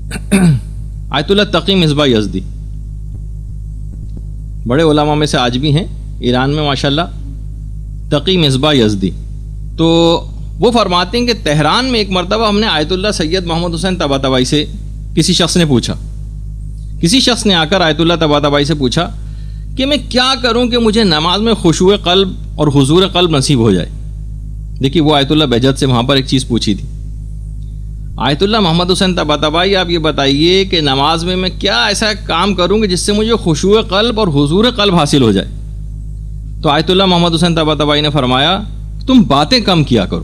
آیت اللہ تقی مصباح یزدی بڑے علماء میں سے آج بھی ہیں ایران میں ماشاءاللہ، تقی مصباح یزدی. تو وہ فرماتے ہیں کہ تہران میں ایک مرتبہ ہم نے آیت اللہ سید محمد حسین طباطبائی سے کسی شخص نے آ کر آیت اللہ طباطبائی سے پوچھا کہ میں کیا کروں کہ مجھے نماز میں خشوع قلب اور حضور قلب نصیب ہو جائے. دیکھیے وہ آیت اللہ بہجت سے وہاں پر ایک چیز پوچھی تھی. آیت اللہ محمد حسین طباطبائی آپ یہ بتائیے کہ نماز میں کیا ایسا کام کروں کہ جس سے مجھے خشوع قلب اور حضور قلب حاصل ہو جائے. تو آیت اللہ محمد حسین طباطبائی نے فرمایا تم باتیں کم کیا کرو.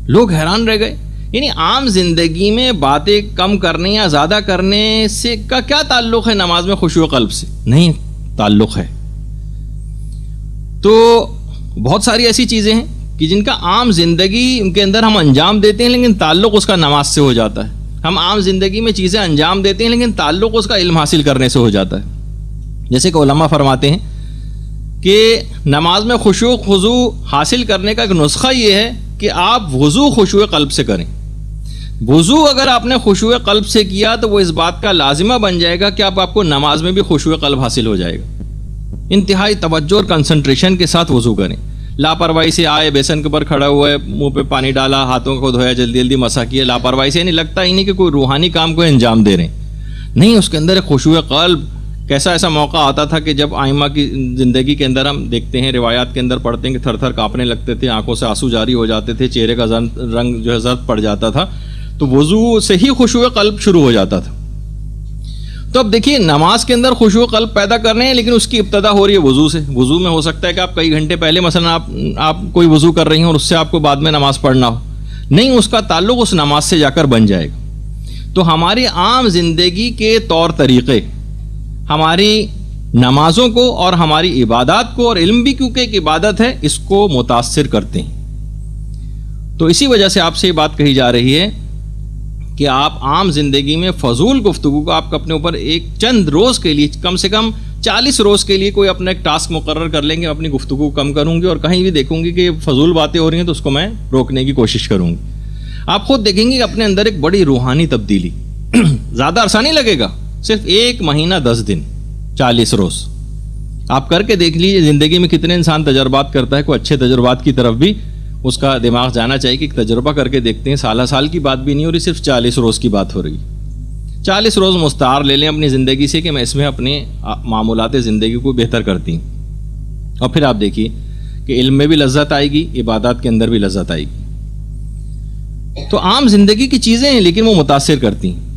لوگ حیران رہ گئے، یعنی عام زندگی میں باتیں کم کرنے یا زیادہ کرنے سے کا کیا تعلق ہے نماز میں خشوع قلب سے؟ نہیں تعلق ہے. تو بہت ساری ایسی چیزیں ہیں کہ جن کا عام زندگی کے اندر ہم انجام دیتے ہیں لیکن تعلق اس کا نماز سے ہو جاتا ہے. ہم عام زندگی میں چیزیں انجام دیتے ہیں لیکن تعلق اس کا علم حاصل کرنے سے ہو جاتا ہے. جیسے کہ علماء فرماتے ہیں کہ نماز میں خشوع خضوع حاصل کرنے کا ایک نسخہ یہ ہے کہ آپ وضو خشوع قلب سے کریں. وضو اگر آپ نے خشوع قلب سے کیا تو وہ اس بات کا لازمہ بن جائے گا کہ آپ کو نماز میں بھی خشوع قلب حاصل ہو جائے گا. انتہائی توجہ اور کنسنٹریشن کے ساتھ وضو کریں. لاپرواہی سے آئے بیسن کے اوپر کھڑا ہوا ہے، منہ پہ پانی ڈالا، ہاتھوں کو دھویا، جلدی جلدی مسح کیا، لاپرواہی سے نہیں لگتا ہی نہیں کہ کوئی روحانی کام کو انجام دے رہے ہیں. نہیں، اس کے اندر ایک خشوع قلب. کیسا ایسا موقع آتا تھا کہ جب آئمہ کی زندگی کے اندر ہم دیکھتے ہیں، روایات کے اندر پڑھتے ہیں کہ تھر تھر کانپنے لگتے تھے، آنکھوں سے آنسو جاری ہو جاتے تھے، چہرے کا رنگ جو ہے زرد پڑ جاتا تھا. تو وضو سے ہی خشوع قلب شروع ہو جاتا تھا. تو اب دیکھیے نماز کے اندر خشوع قلب پیدا کرنے ہیں لیکن اس کی ابتدا ہو رہی ہے وضو سے. وضو میں ہو سکتا ہے کہ آپ کئی گھنٹے پہلے مثلا آپ کوئی وضو کر رہی ہیں اور اس سے آپ کو بعد میں نماز پڑھنا ہو. نہیں، اس کا تعلق اس نماز سے جا کر بن جائے گا. تو ہماری عام زندگی کے طور طریقے ہماری نمازوں کو اور ہماری عبادات کو، اور علم بھی کیونکہ ایک عبادت ہے، اس کو متاثر کرتے ہیں. تو اسی وجہ سے آپ سے یہ بات کہی جا رہی ہے کہ آپ عام زندگی میں فضول گفتگو کو آپ اپنے اوپر ایک چند روز کے لیے، کم سے کم 40 روز کے لیے کوئی اپنا ایک ٹاسک مقرر کر لیں گے. اپنی گفتگو کم کروں گی اور کہیں بھی دیکھوں گی کہ فضول باتیں ہو رہی ہیں تو اس کو میں روکنے کی کوشش کروں گی. آپ خود دیکھیں گے کہ اپنے اندر ایک بڑی روحانی تبدیلی. زیادہ عرصہ نہیں لگے گا، صرف 1 مہینہ 10 دن 40 روز آپ کر کے دیکھ لیجیے. زندگی میں کتنے انسان تجربات کرتا ہے، کوئی اچھے تجربات کی طرف بھی اس کا دماغ جانا چاہیے کہ تجربہ کر کے دیکھتے ہیں. سال کی بات بھی نہیں ہو رہی، صرف 40 روز کی بات ہو رہی. 40 روز مستعار لے لیں اپنی زندگی سے کہ میں اس میں اپنے معمولات زندگی کو بہتر کرتی ہوں. اور پھر آپ دیکھیے کہ علم میں بھی لذت آئے گی، عبادات کے اندر بھی لذت آئے گی. تو عام زندگی کی چیزیں ہیں لیکن وہ متاثر کرتی ہیں.